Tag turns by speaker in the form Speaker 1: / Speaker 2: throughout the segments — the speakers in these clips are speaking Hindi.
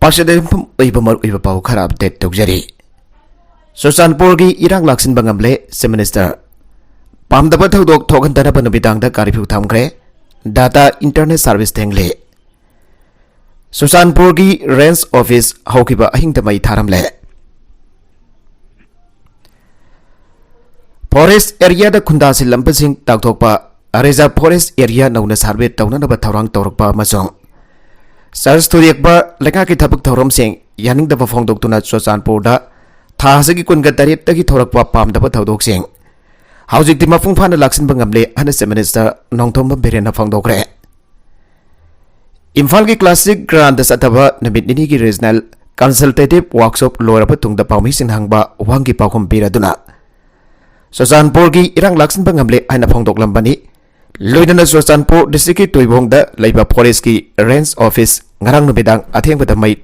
Speaker 1: पार्षदेफम मरुब पाव खरा अपडेट तौजरी चुरचानपुर की इरांग लाक्सिन बंगमले चीफ मिनिस्टर पामदब थौदोक थोगनदनब नुमिदांग कारफ्यू थमग्रे डाटा इंटरनेट सर्विस थेंगले चुरचानपुर की रेंज ऑफिस हौकिबा अहिंग मई थारमले फॉरेस्ट एरिया दा खुंदासी लंपसिंग ताकथोकपा रिजर्व फॉरेस्ट एरिया नौना सर्वे तौननब थौरांग तौरकपा मसोंग सर्च थुरेकबा लेखा की थबक थौरमसिंग यानिंगदब फोंदोक्तुना चुरचानपुरदा थासगी कुनगा तरेतगी थौरकपा पामदब थौदोकसिंग हौजिकति मफुंग फाना लाक्सिनबा ngamle हन चीफ मिनिस्टर नोंथोंबा बेरेना फोंदोकरे इम्फाल की क्लासिक ग्रांड सतबा नमित निनी की रीजनल कंसल्टेटिव वर्कशॉप लोरब तुंगदा पाउमी सिंहंगबा वांगी पाखम पिरादुना चुरचानपुर की इरांग लाक्सिनबा ngamle हाइना फोंदोकलंबनी लोइदना चुरचानपुर डिस्ट्रिक्ट की तुइबोंगदा लैबा फॉरेस्ट की रेंज ऑफिस ngarang नुमिदांग अथेंगबदा मई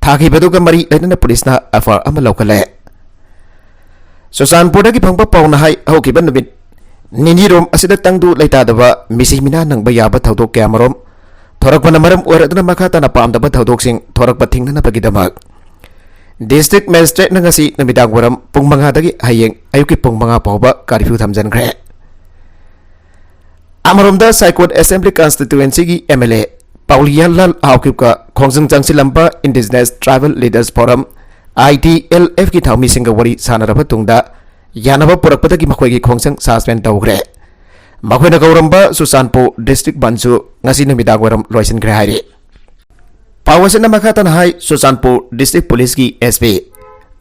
Speaker 1: थाखिबदुगा मरी लैनना पुलिसना एफआर अमा लौखले चुरचानपुर की फंगबा पाउना हाई हौकिबा नुमित निनीरोम असिदा तंगदु लैतादबा मिसिमिना नंगबा याबा थौदोक क्यामरोम थोरकपना मरम ओरदुना मखाताना पामदबा थौदोकसिंग थोरकपा थिंगनबगीदमक डिस्ट्रिक्ट मजिस्ट्रेट नंगसी नुमिदांग वरम पुंग 5 हयेंग अयुकी पुंग 5 फाउबा कर्फ्यू थमजनग्रे अमरोमदा साइकोट असेंबली कॉन्स्टिट्यूएंसी की एमएलए पाउलियान लाल हाउकिबका खोंजंग चांगसिलंबा indigenous tribal leaders forum ITLF की थाउमी सिंग वरी सानरब तुंगदा यानब पुरकपदगी मखोयगी खोंजंग सस्पेंड तौग्रे मखोयना गौरंबा चुरचानपुर डिस्ट्रिक्ट बनसु ngasi numidag waram loisinग्रे हाइरे पावसना मखातन हाई चुरचानपुर डिस्ट्रिक्ट पुलिस की SP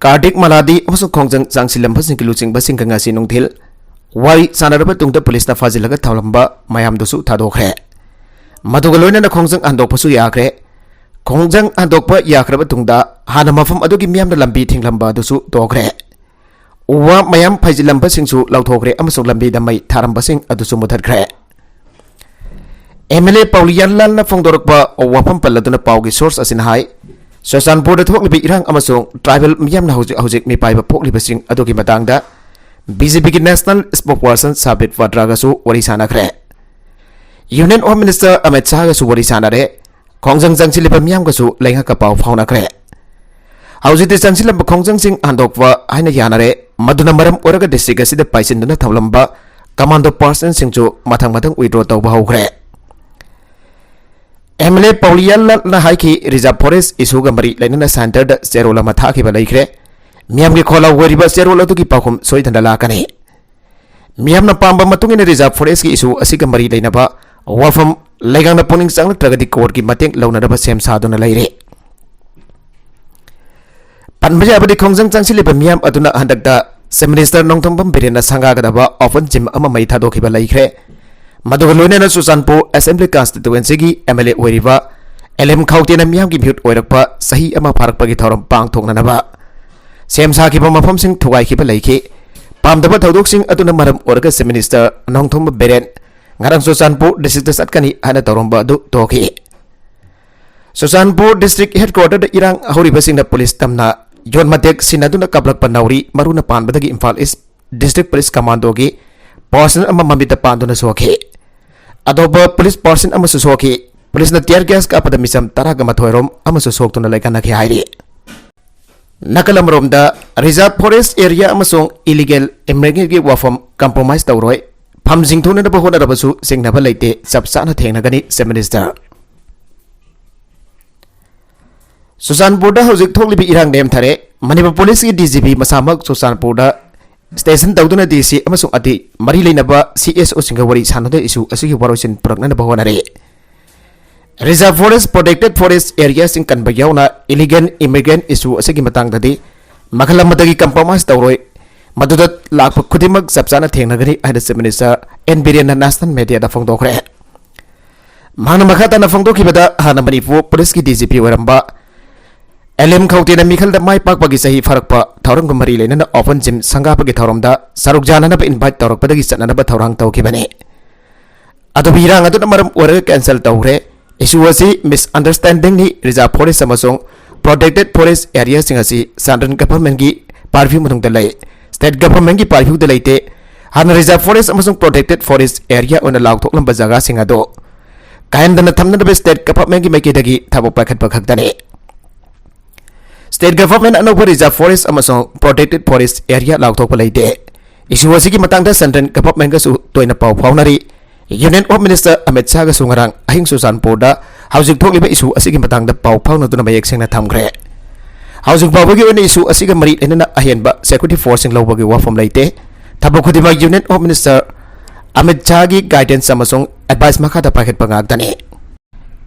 Speaker 1: कार्डिक मलादी अमसुंग खोंजंग चांगसिलंबा सिंगलुचिंग बसिंग ngasi नुंगथिल वारी सानरब तुंगदा पुलिसना फाजिलगा थावलंबा मयामदुसु थादोखरे मदुगा लोइनना खोंजंग अंदोकपसु याखरे खोंजंग अंदोकपा याखरब तुंगदा हाना मफम अदुगी मियामना लंबी थिंगलंबा दुसु तोखरे उवा मयाम फाजिलंबा सिंगसु लौथोखरे अमसुंग लंबी दमई थारंबसिंग अदुसु मुथदखरे MLA पाउलियान लालना फोंदोरकपा वाफम पल्लदुना पाउगी सोर्स असिन हाई चुरचानपुर थोकलिबि इरांग अमसुंग ट्राइबल मियामना हौजिक मिपाइबा पोकलिबसिंग अदुगी मतांगदा BJP की नेशनल स्पोकपर्सन साबित वाड्रागसु वरी सानखरे union home minister Amit Shah गसु वरी सानरे खोंजंग जंगसिलिबा मियामगसु लेंगा पाउ फाउनखरे हौजिते जंगसिलंबा खोंजंग सिंग आंदोकवा हाइना यानरे मदुना मरम ओरगा डिस्ट्रिक्ट असिदा पाइसिनदुना थमलंबा कमांडो पर्सन सिंगजु मथंग मथंग विड्रॉ तौबा हौखरे MLA पाउलियान लालना हाइकी रिजर्व फॉरेस्ट इशूगा मरी लेनना सेंटर चेरोला मथाखिबा लैखरे मियाम की खोला वरिबा चेरोल अदुगी पाखुम सोइदना लाकने मियामना पांबा मतुंगिना रिजर्व फॉरेस्ट की इशू असिगा मरी लेनबा वाफम लेगांगना पुनिंग चांगला प्रगति कोर्ट की मतेंग लौनदबा सेम सादुना लैरे पनबजाबदि खोंजंग चांगसिलिबा मियाम अदुना हंदकदा चीफ मिनिस्टर नोंथोंबम बिरेना संगागदबा ओपन जिम अमा मई थादोखिबा लैखरे मदुगा लोइनना चुरचानपुर असेंबली कॉन्स्टिट्यूएंसी की MLA ओइरिबा LM खाउतेना मियाम की भ्यूट ओइरकपा सही अमा फारकपगी थौरम पांगथोकनबा सेम साखिबा मफमसिंग थुगाइखिबा लैखि पामदबा थौदोकसिंग अदुना मरम ओरगा chief minister Nongthombam Biren ngarang Churachandpur district सटकनी हाना तौरंबा अदु तोखि चुरचानपुर डिस्ट्रिक्ट हेडक्वार्टर दा इरांग हौरिबसिंगना पुलिस तमना योन मतेक सिनदुना कपलकपा नौरी मरुना पानबदगी Imphal east district police commando की पर्सन अमा ममिता पांदुना सोखे अदोबा पुलिस पर्सन अमसु सोखे पुलिस ना टियर गैस का पदा मिसम तरागा मथोयरोम अमसु सोक्तुना लैकनखि हाइरि नकलमरोमदा रिजर्व फॉरेस्ट एरिया अमसोंग इलीगल इमिग्रेंट की वाफम कंप्रोमाइज तौरोय फमजिंग थोननबा होनरबसु सिंगनबा लैते सबसाना थेंगनगनी चीफ मिनिस्टर चुरचानपुरदा हौजिक थोकलिबि इरांग नेम थारे मणिपुर पुलिस की DGP मसामक चुरचानपुरदा स्टेशन तौदुना DC अमसोंग अति मरी लेनबा CSO सिंगा वरी सानदे इशू असिगी वरोसिन पुरकनबा होनरे reserve forest protected forest area सिंग कनबा यावना illegal immigrant issue असिगी मतंगददी मखलमदगी compromise तौरोय मदुदा lakh खुदिमक सबसाना थेंगनगनी आइना chief minister N Biren national media दा फोंदोखरे माना मखाताना फोंदोखिबदा हाना मणिपुर पुलिस की DGP वरंबा LM खाउतेना मिखलदा माइ पाकपगी सही फरकपा थौरंग मरी लेनना ओपन जिम संगापगी थौरमदा सरुक जाननबा इनवाइट तौरकपदगी चननबा थौरंग तौखिबने अदुबिरांग अदुना मरम ओरग कैंसल तौरे इशू असि मिसअंडरस्टैंडिंग नि रिजर्व फॉरेस्ट अमसोंग प्रोटेक्टेड फॉरेस्ट एरिया सिंग असि सेंट्रल गवर्नमेंट की पारफ्यू मनुंगदा लै स्टेट गवर्नमेंट की पारफ्यू दा लैते हाना रिजर्व फॉरेस्ट अमसोंग प्रोटेक्टेड फॉरेस्ट एरिया ओना लाउथोकलंबा जगह सिंग अदो कायंदना थमनदबा स्टेट गवर्नमेंट की मैकेदगी थबो पाखतबा खक्तने State government anova reserve forest amasong protected forest area laukthokpa leite issue asigi matangda central government ga su toina pau phaunari Union of Minister Amit Shah ga su ngarang ahing Susanpur da housing thokliba issue asigi matangda pau phaunaduna mayek sengna thamgre housing pawbagi oina issue asiga mari enana ahenba security force sing lobagi wafam leite thabok khudima Union of Minister Amit Shah gi guidance amasong advice makhada pakhet pangak dani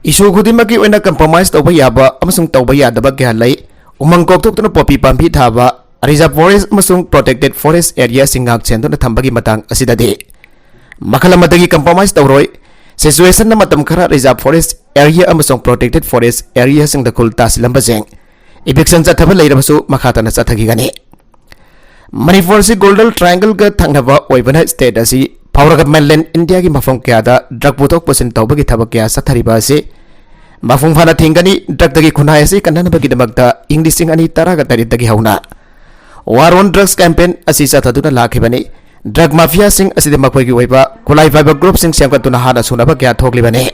Speaker 1: issue khudimagi oina compromise tawba yaba amasong tawba yadaba kya lai umang koktok na popi pampi thaba reserve forest amasung protected forest area singak chen na thambagi matang asidade makalamadagi compromise tawroi situation na matam khara reserve forest area amasung protected forest area sing da kul tasilamba jeng eviction chathaba leirabasu makhata na chathagi gani Manipur si golden triangle ga thangnaba oibana state asi phauraga mainland India gi mafam kya da drug putok percent tawbagi thabak kya sathariba ase Mafung fana tingani drug dagi khunai ase kanana bagi damakta English ani taraga tari dagi hauna War on drugs campaign asi sathaduna lakhibani drug mafia sing aside makhoi gi oiba khulai fiber group sing semkatuna hana sunaba kya thoklibani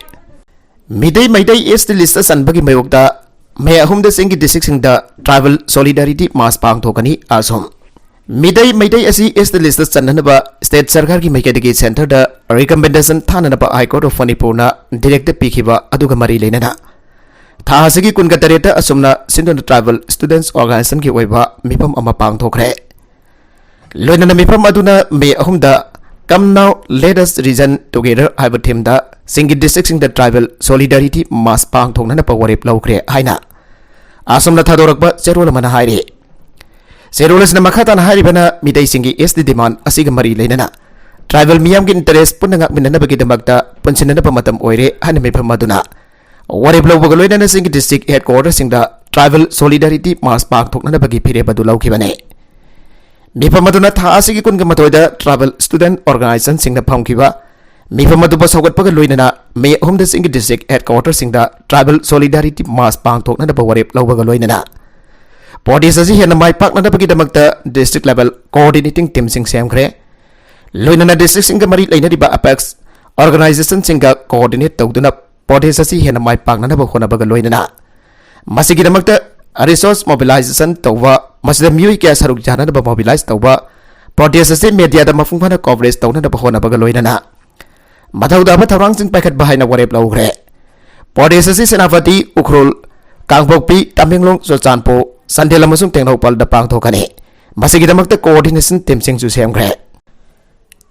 Speaker 1: midai maidai east list sanbagi mayokta me ahumda sing gi district sing da tribal solidarity mass pang thokani asom midai maidai asi east list sananaba state sarkar gi maikadagi center da recommendation thananaba high court of Manipur na direct pikhiba aduga mari leinana thasigi kunga tareta asumna sindon tribal students organization gi oiba mipam ama pang thokre loinana mipam aduna me ahumda come now let us reason together haiba theme da singi district sing the tribal solidarity mass pang thokna na pawarip laukre haina asumna thadorakba cherola mana haire Serolas na makatan haribana midai singi SD demand asiga mari leinana tribal miyam gi interest punangak minana bagi damakta punsinana pamatam oire hana me pamaduna warib lawbaga loinana singi district headquarters singda tribal solidarity mass park thokna bagi phire badu lawkhibane me pamaduna tha asigi kunga matoida tribal student organization singna phamkiba me pamadu basawgat paga loinana me homda singi district headquarters singda tribal solidarity mass park thokna warib lawbaga loinana Bodies as he mai pak na bagi damakta district level coordinating team sing semkre loinana district sing mari leina diba apex organization singa coordinate tawduna bodies as he mai pak na ba khona baga loinana masigi damakta resource mobilization tawwa masda miui kya saruk jana ba mobilize tawwa bodies as media da mafung phana coverage tawna ba khona baga loinana mathauda ba tharang sing paket bahaina warep lawgre bodies as senapati ukhrul kangpokpi Tamenglong Sochanpo Sandel amasung tengnopal da pang thokani masigi damakta coordination team sing su semgre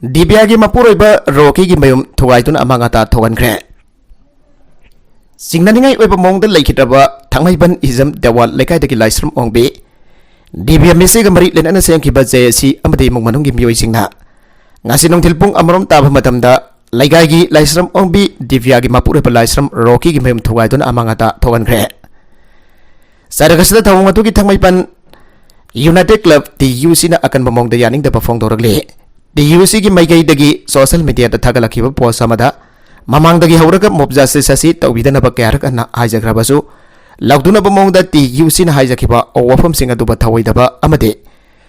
Speaker 1: Dibya gi mapuroiba Rocky gi mayum thugaitun amangata thogankre Singnaningai oiba mongda laikitaba thangmaiban izam dewal lekai dagi laisram ongbe Dibya mesiga mari lenana semkiba JSC amadi mungmanung gi mioi singna ngasi nong tilpung amarom taba matamda laikai gi laisram ongbi Dibya gi mapuroiba laisram Rocky gi mayum thugaitun amangata thogankre Saragasa tawang matu ki thangmaipan United Club TUC na akan mamong da yaning da pafong doragle TUC gi maigai dagi social media da thagalakiba post amada mamang dagi hauraga mobja se sasi tawbidana ba kyarak na haijagrabasu lagduna bamong da TUC na haijakiba owafam singa duba thawaidaba amade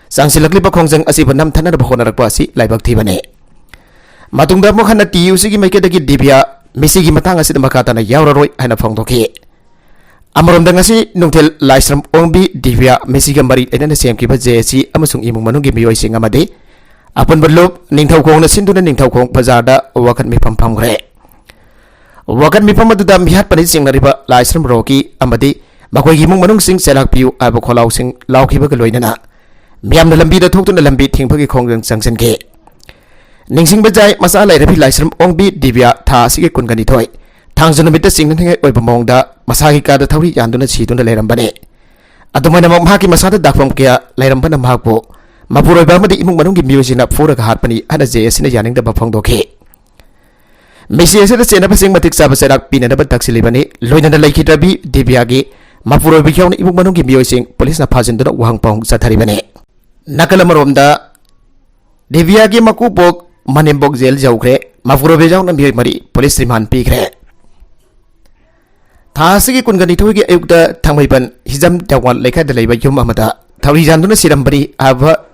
Speaker 1: sangsilakliba khongjang asiba nam thana da bhonarakpa asi laibak thibane matungda mokhanna TUC gi maike dagi Dibya misi gi matang asi makata na yauraroi haina phongdoki Amarom dangasi nungtel laisram ongbi Dibya mesiga mari enana semkiba JSC amasung imung manunggi miyoi sing amade apan berlop ningthau khong na sinduna ningthau khong bazar da wakat mi pam gre wakat mi pam aduda mihat pani sing nariba laisram Rocky amadi makoi imung manung sing selak piu aba kholau sing laukhiba ga loinana miyam na lambi da thoktuna lambi thingphagi khongjang sangsen ke ningsing bajai masa lai rabi laisram ongbi Dibya tha sige kungani thoi Tangzana mita singna ngai oiba mongda masagi ka da thawri yanduna chiduna leirambane adumana mamhaki masada dakfam kya leirambana mahakpo mapuroiba amadi imung manunggi miosina phuraga hatpani ana JSC na yaning da bafang dokhe mesi ese da sena basing matik sa basarak pina da taksili loina da laikhitrabi Dibya gi mapuroiba kyawna imung manunggi miosing police na phajinduna wahang pang sathari bane nakalamromda Dibya gi makupok manembok jail jaukhre mapuroiba jawna mioi mari police remand pikre Thasigi kungani thogi ayukda thangmaiban hijam dawal lekha da leiba yum amada thawri janduna sirambari aba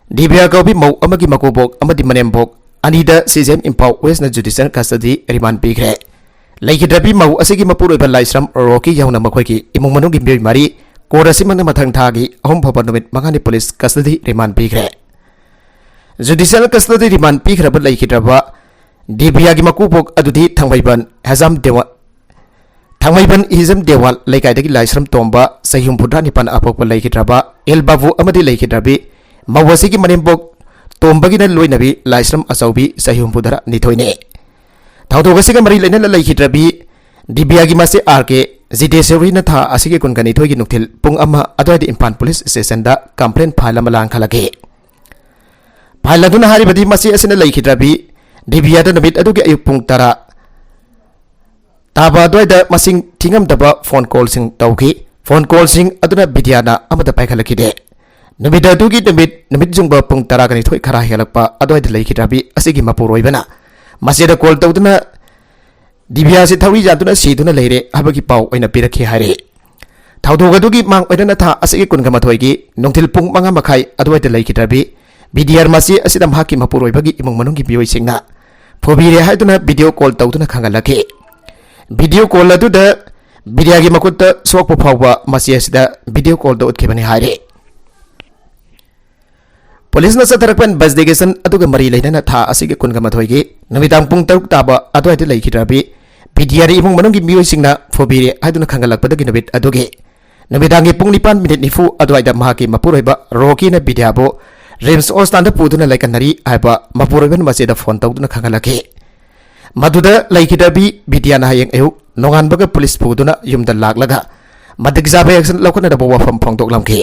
Speaker 1: Dibya gobi mau amagi makobok amadi manembok anida CJM Impau West na judicial custody remand pikre leikidrabi mau asigi mapuroiba laisram Rocky yauna makhoiki imung manunggi mioi mari court असिमंग मथंग थागी अहम फब नुमित मंगानी पुलिस कस्टडी रिमांड पीखरे जुडिशियल कस्टडी रिमांड पीखरब लैखिद्रबा डीबीआई मकुपोक अदुदी थंगमैबन हिजम देवाल लैकाइदगी लाइस्रम तोंबा सही हुमफुद्रा निपान अपोक लैखिद्रबा एल बाबू अमदी लैखिद्रबी मवसिगी मनिमबोक तोंबगिना लोइनबी लाइस्रम अचौबी सही हुमफुद्रा निथोइने थौदोगसिगा मरी लैना लैखिद्रबी डीबीआई मासे आरके जिदेश्वरी था असिगे कुनगनिथोगी नुक्थिल पुंग अमा अदवाइदि इम्फाल पुलिस स्टेशन दा कंप्लेन फाइल अमा लांखलगे फाइल अदुना हारिबदि मसी असिना लैखिद्रबी डीबीआई दा नमित अदुगे अयुक पुंग 10 ताबा अदवाइदा मसिंग थिंगमदबा फोन कॉल सिंग तौगी फोन कॉल सिंग अदुना बिदियाना अमदा पाइखलखिदे नमित अदुगी नमित जुंगबा पुंग 10 गनिथोई खरा हेलकपा अदवाइदा लैखिद्रबी असिगी मपुरोइबना मसीदा कॉल तौदुना डीबीआई से थौरी जादुना सीदुना लेरे हबगी पाउ ओइना पिरखि हारे थौदोगदुगी मांग ओइना था असिगे कुनगा मथोइगी नोंथिल पुंग 5 मखाई अदवाइदा लैखिद्रबी बीडीआर मासी असिदा महाकी मपुरोइबगी इमुंग मनुंगी बियोइसिंगना फोबिरे हाइदुना वीडियो कॉल तौदुना खंगलखे वीडियो कॉल अदुदा बीडीआई मकुत्ता सोकपो फावबा मासी असिदा वीडियो कॉल दो उत्खेबने हारे पुलिस न सतरकपन बसडेगेसन अदुगा मरी लेना था असिगे कुनगा मथोइगी नमिदांग पुंग 3 ताबा अदवाइदा लैखिद्रबी बीडीआई इमुंग मनुंगी मियोइसिंगना फोबिरे हाइदुना खंगलकपदगी नमित अदुगे नमिदांगी पुंग 9 मिनिट निफु अदवाइदा महाकी मपुरोइबा रोकीना बीडियाबो रिम्स ओस्तान पुदुना लैकनरी हाइबा मपुरोइबन मसेदा फोन तौदुना खंगलखे मधुदा लैखिद्रबी बीडियाना हायेंग अयु नोंगानबगा पुलिस पुदुना युमदा लाक्लगा मदगी जाबे एक्शन लौकनदबो वाफम फोंदोक्लमखे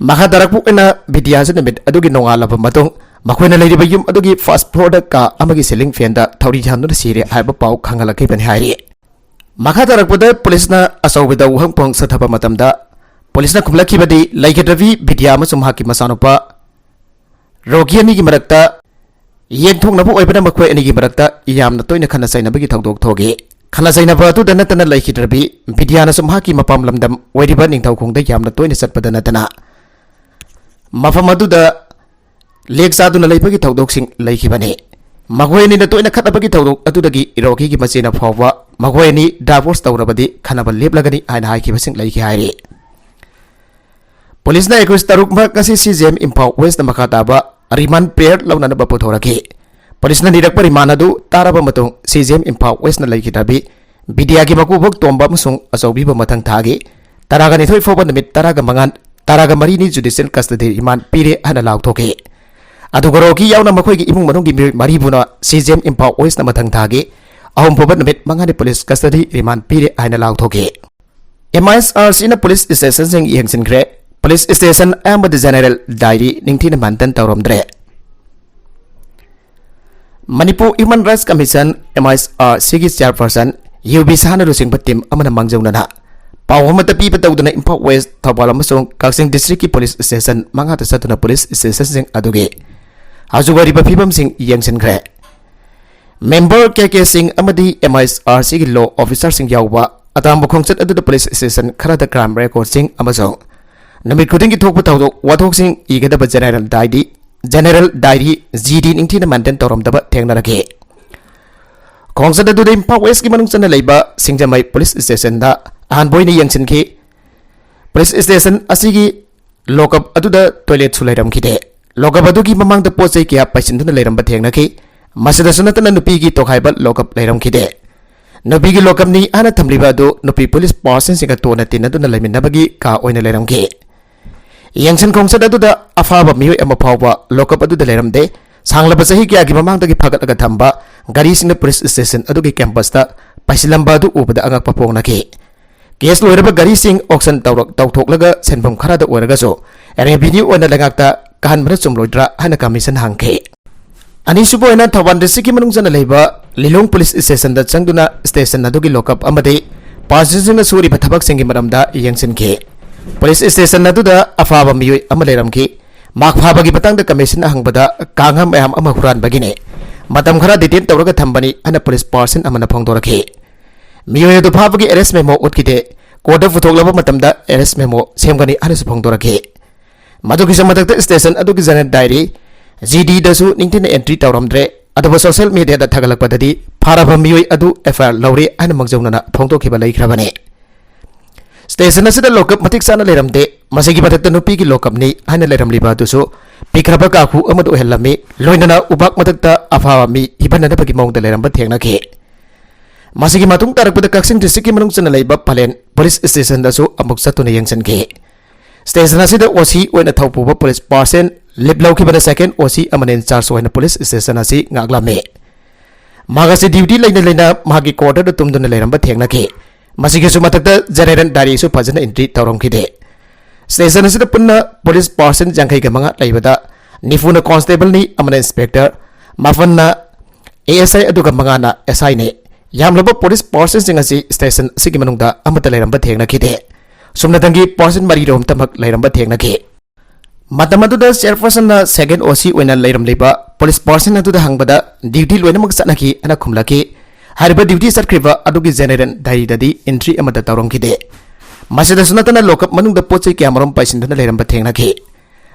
Speaker 1: मखा दरकपुना बीडियासे नमित अदुगी नोंगालब मतुंग मखोइना लैरिबा युम अदुगी फर्स्ट फ्लोर का अमगी सीलिंग फैन दा थौरी जानुना सिरे हाइबा पाउ खंगलखे बने हारि मखा दरकपुदा पुलिसना असौबदा वहंपोंग सथबा मतमदा पुलिसना खुमलखिबदी लैखिद्रबी बीडिया अमसुंग महाकी मसानुपा रोगी अनिगी मरक्ता येंथोंगनबो ओइबना मखोइ अनिगी मरक्ता यामना तोइना खना साइनबगी थौदोक थोगे खना साइनबा अदुदा नतना लैखिद्रबी बीडियाना सुमहाकी मपाम लमदम ओइरिबा निंगथौखोंदा यामना तोइना चटपदा नतना मफम अदुदा लेक चादुना लैबगी थौदोकसिंग लैखिबने मखोइनिना तोइना खतबगी थौदोक अदुदगी इरोकीगी मचेना फावबा मखोइनि डाइवोर्स तौरबदी खनबा लेपलगनी आइना हाइखिबसिंग लैखि हाइरे पुलिस ने 21 तरुक मकसी सीजेम इम्फाल वेस्ट मखा ताबा रिमांड पेयर लौननबा पुथोरखे पुलिस ने निरकपा रिमांड अदु तारबा मतुंग सीजेम इम्फाल वेस्ट न लैखिद्रबी बीडीआई मकुबक तोंबा अमसुंग अचौबीबा मथंग थागे 12 फोबा नमित 13 मरीनी जुडिशियल कस्टडी रिमांड पीरे हना लाउथोके अदुगा रोकी यावना मखोइगी इमुंग मनुंगी मरीबुना सीजेम इम्फाल वेस्ट न मथंग थागे 3 फोबा नमित मंगानी पुलिस कस्टडी रिमांड पीरे हना लाउथोके MISRC न पुलिस स्टेशन सिंग यंगसिनख्रे पुलिस स्टेशन अहमद जनरल डायरी निंगथीन मानतन तौरमद्रे Manipur human rights commission MISRC की चेयरपर्सन UB साना रुसिंग टीम अमना मांगजौनना पाव अमता पीबा तौदुना इम्फाल वेस्ट थौबाल अमसुंग काक्सिंग डिस्ट्रिक्ट की पुलिस स्टेशन मंगाता सतुना पुलिस स्टेशन सिंग अदुगे आजुगरिबा फिबम सिंग यंगसिनख्रे मेंबर KK सिंह अमदी MISRC की लॉ ऑफिसर सिंग याउबा अतांबु खोंगचत अदुदा पुलिस स्टेशन खरादा क्राइम रेकॉर्ड सिंग अमसुंग नमित खुदिंगी थोकपा थौदोक वाथोकसिंग इगदबा जनरल डायरी GD निंगथीना मानतन तौरमदबा थेंगनरखे खोंगचत अदुदा इम्फाल वेस्ट की मनुंग चना लैबा सिंगजमई पुलिस स्टेशन दा अहानबोइना यंगसिनखे पुलिस स्टेशन असिगी लॉकअप अदुदा टॉयलेट सु लैरमखिदे लॉकअप अदुगी ममांगदा पोचै किया पैसिनदुना लैरमबा थेंगनखे मसदसु नतना नुपीगी तोखाइबा लॉकअप लैरमखिदे नुपीगी लॉकअप नि आना थमलिबा अदु नुपी पुलिस पर्सन सिंगा तोना तिनदुना लैमिनबगी का ओइना लैरमखे यंगसन खोंगचत अदुदा अफाबा मियोय अमा फावबा लॉकअप अदुदा लैरमदे सांगलबा सही कियागी ममांगदगी फगतलगा थंबा गारीसिंगना पुलिस स्टेशन अदुगी कैंपसता पैसिलंबा अदु उबदा अंगकपा पोंगनखे केस लोइरबा गारीसिंग ऑक्शन तौथोकलगा सेनफम खरादा ओइरगासो रेवेन्यू ओइना लगाक्ता कहनबना चुमलोइद्रा हाना कमीशन हांखे अनिसुबो ओइना थौबाल डिस्ट्रिक्ट की मनुंग जना लैबा लिलोंग पुलिस स्टेशन दा चंगदुना स्टेशन अदुगी लॉकअप अमदे पासिंजरना सूरिबा थबक सिंगी मरमदा यंगसिनखे पुलिस स्टेशन अदुदा अफाबा मियोय अमा लैरमखि माक फाबगी मतंगदा कमीशन हंगबदा कांगम मयाम अमा हुरानबगिने मतम खरा डिटेन तौरगा थंबनी अना पुलिस पर्सन अमना फोंदोरखे मियोय अदु फाबगी अरेस्ट मेमो उतकिदे कोर्ट फुथोकलबा मतमदा अरेस्ट मेमो सेमगनी अनसु फोंदोरखे मदुगी समतक स्टेशन अदुगी जनरल डायरी GD दसु निंगथिन एंट्री तौरमद्रे अदुबा सोशल मीडिया दा थगलकपददी फारबा मियोय अदु FIR लौरे अना मंगजौनना फोंदोखिबा लैख्रबने स्टेशन असिदा लोकअप मतिक साना लेरमदे मसिगी मथक्ता नुपी की लोकअपनी हाइना लेरमलिबा दुसु पिखरबा काखु अमद ओहेलमी लोइनना उबाक मथक्ता अफावा मी हिबननबगी मौंगदा लेरमबा थेंगनाखि मसिगी मतुंग तारकपदा कक्सिंग डिस्ट्रिक्ट की मनुंग चना लेबा पलेन पुलिस स्टेशन दसु अमुक सतुना यंगसनखे स्टेशन असिदा ओसी ओइना थौपुबा पुलिस पर्सन लिप लौखिबदा सेकेंड ओसी अमने इंचार्ज ओइना पुलिस स्टेशन असि ngaglame मागासे ड्यूटी लेना लेना मागी क्वार्टर तुमदुना लेरमबा थेंगनाखि मसिगेसु मथक्ता जनरल डायरी सु फजना एंट्री तौरमखिदे स्टेशन असिदा पुन्ना पुलिस पर्सन जंखै गमंगा लेबदा निफुना कांस्टेबल नि अमने इंस्पेक्टर माफन्ना एएसआई अदुगा मंगाना एसआई ने यामलबा पुलिस पर्सन सिंग असि स्टेशन सिगी मनुंगदा अमता लेरमबा थेंगनाखिदे सुमनदंगी पर्सन मरी रोम तमक लेरमबा थेंगनाखि मतमदुदा चेयरपर्सन ना सेकेंड ओसी ओइना लेरमलेबा पुलिस पर्सन अदुदा हंगबदा ड्यूटी लोइनमक सनखि अना खुमलखि हरिबा ड्यूटी सटख्रिबा अदुगी जनरल डायरी ददी एंट्री अमदा तौरमखिदे मसिदा सुनतना लोकअप मनुंगदा पोचै क्यामरम पैसिनदना लेरमबा थेंगनाखि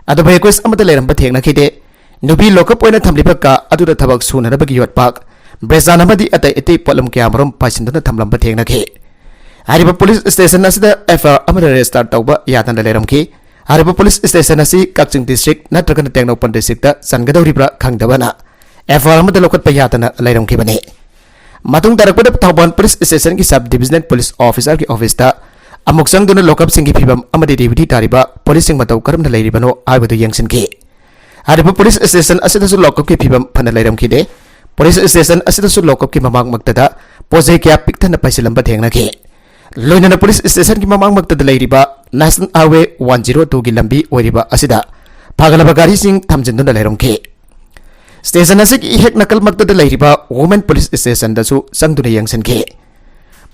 Speaker 1: अदुबा रिक्वेस्ट अमदा लेरमबा थेंगनाखिदे नुबी लोकअप ओइना थमलिबा का अदुदा थबक सुनरबगी योटपाक ब्रेजान अमदी अतै इतै पोलम क्यामरम पैसिनदना थमलमबा थेंगनाखि हरिबा पुलिस स्टेशन असिदा एफआर अमदा रेजिस्टर तौबा यादना लेरमखि हरिबा पुलिस स्टेशन असि कक्चिंग डिस्ट्रिक्ट नत्रगन टेंगनोपन डिस्ट्रिक्ट संगदौरिब्रा खंगदबना एफआर अमदा लोकत यादना लेरमखिबने मतुंग तारकपदा थौबाल पुलिस स्टेशन की सब डिविजनल पुलिस ऑफिसर की ऑफिस ता अमुक संगदुना लोकअप सिंगी फिबम अमदि ड्यूटी तारिबा पुलिस सिंग मतौ करमना लेरिबनो आइबदु यंगसिनखि हरिबा पुलिस स्टेशन असिदसु लोकअप की फिबम फना लेरमखिदे पुलिस स्टेशन असिदसु लोकअप की ममांग मक्तदा पोजे क्या पिक्थन पैसिलंबा थेंगनाखि लोइनना पुलिस स्टेशन की ममांग मक्तदा लेरिबा नेशनल हाईवे 102 की लंबी ओरिबा असिदा फागलबा गाड़ी सिंग थमजिनदुना लेरमखि स्टेशन असिक हेक नकल मक्तदा लेरिबा वुमेन पुलिस स्टेशन दसु संगदुना यंगसनखि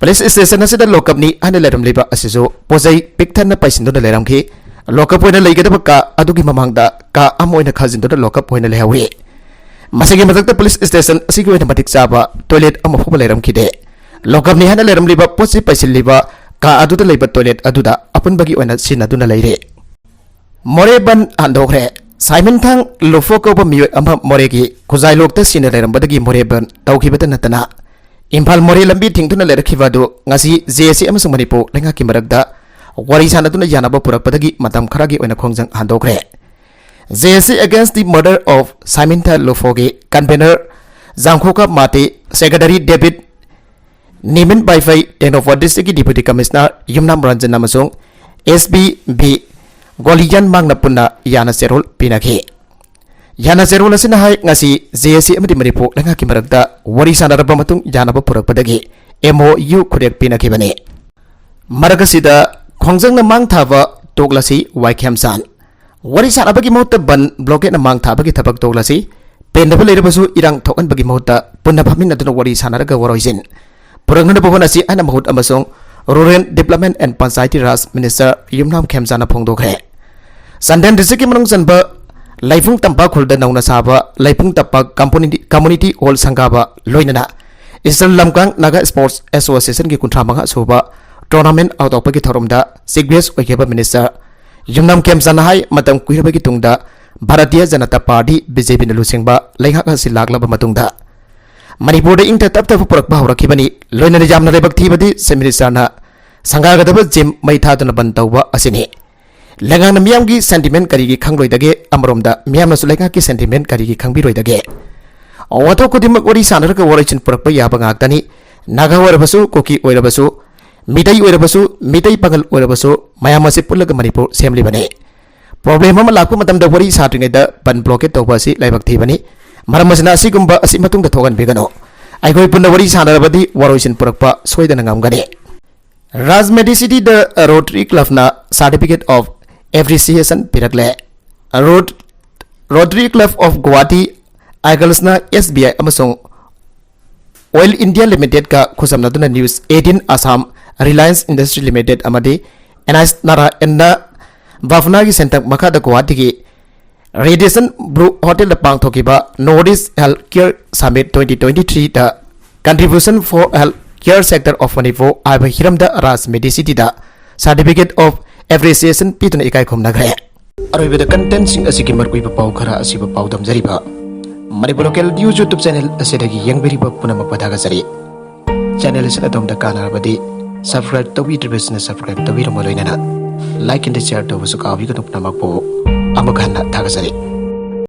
Speaker 1: पुलिस स्टेशन असिदा लोकअपनी हाना लेरमलिबा असिसु पोजै पिक्थन पैसिनदुना लेरमखि लोकअप ओइना लेगदबा का अदुगी ममांगदा का अम ओइना खजिनदुना लोकअप ओइना लेहौरि मसिगी मथक्ता पुलिस स्टेशन असिगी ओइना मतिक चाबा टॉयलेट अम फुबा लेरमखिदे लोकअपनी हाना लेरमलिबा पोजै पैसिलिबा का अदुदा लेबा टॉयलेट अदुदा अपनबगी ओइना सिनदुना लेरे मोरेबन आंदोखरे साइमन थांग लुफोकोब मियो अमा मोरेगी खुजाई लोकता सिन लेरमबदगी मोरेबन तौखिबदा नतना इम्फाल मोरे लंबी थिंगतुना लेरखिबादु ngasi जेसी अमसुंग मणिपुर लेंगा की मरकदा वरी सानदुना यानाबा पुरकपदगी मतम खरागी ओइना खोंजंग हांदोखरे JC against the murder of Simon लुफोगे कन्वेनर जांखोका माते सेक्रेटरी डेविड निमिन बाइफाई टेनोफर डिस्ट्रिक्ट की डिप्यूटी कमिश्नर युमनाम रंजन अमसुंग एसबीबी गोलियन मांगना पुन्ना याना सेरोल पिनाखि याना सेरोल असिना हाय ngasi जेसी अमदि मणिपुर लेंगा की मरकदा वरी सानरबा मतुंग यानाबा पुरकपदगी एमओयू खुदेक पिनाखिबने मरकसिदा खोंजंगना मांग थाबा तोगलासी वाइखेमसान वरी सानबगी महत्ता बन ब्लॉकेट मांग थाबगी थबक तोगलासी पेंदबा लेरबसु इरांग थोकनबगी महत्ता पुन्ना फामिनदुना worry सानरगा वरोइजिन पुरंगना बहनasi ana mahut amasong rural development and panchayati raj minister yumnam khemjana phongdokre sandan district manung janba laifung tampa khulda nauna saba laifung tappa community hall sangaba loinana eastern lamkang naga sports association ki kuntra manga soba tournament out of ki thoromda sigres oikeba minister yumnam khemjana hai matam kuiraba ki tungda bharatiya janata party bjp na lusingba leihak asi laglaba matungda Manipur इंग तप तप पुरक हौरखिबनी लोइनने जामना लेबक थीबदी सेमिनिस्टरना संगागदब जिम मई थादुना बन तौबा असिनि लेंगांग मियामगी सेंटिमेंट करिगी खंगलोइदगे अमरोमदा मियामनसु लेंगाकी सेंटिमेंट करिगी खंगबिरोइदगे अवतो खुदिमक ओरी सानरका वरैचिन पुरक याबा गाक्तनी नागा ओरबसु कोकी ओरबसु मितै पगल ओरबसु मयामसे पुल्लग मणिपुर सेमलिबने प्रॉब्लम अमा लाकु मतमदा वरी साट्रिङैदा बन ब्लॉकेट तौबा असि लेबक थीबनी मरमसना असिगुम्बा असि मतुंग थोगन बिगनो आइगोय पुन्ना वरी सानरबदी वरोइसिन पुरकपा सोइदना ngamgane Rajmedi city the Rotary Club ना सर्टिफिकेट ऑफ एप्रिसिएशन पिरकले Rotary Club of Guwahati eagles ना एसबीआई अमसोंग ऑयल इंडिया लिमिटेड का खुसमनदुना news 18 Assam Reliance industry limited अमदि एनआईएस नारा एन्ना बाफना की सेंटर मखादा गुवाहाटी की रेडिएशन ब्लू होटल द पांगथोकिबा north east health care summit 2023 the contribution for health care sector of Manipur आइबा हिरमदा Rajmedi city the certificate of appreciation पितुना इकाई खुमनाग्रे अरोइबदा कंटेंट सिंग असिकी मरकुइबा पाउ खरा असिबा पाउ दमजरिबा Manipur local news YouTube channel असिदगी यंगबेरिबा पुनमक पदागा जरी चैनल असिदा दमदा कानारबदी subscribe tawbidrabasna subscribe tawbiramo loinana like and share tawbasu kawi kanuk namakpo amagana thagazari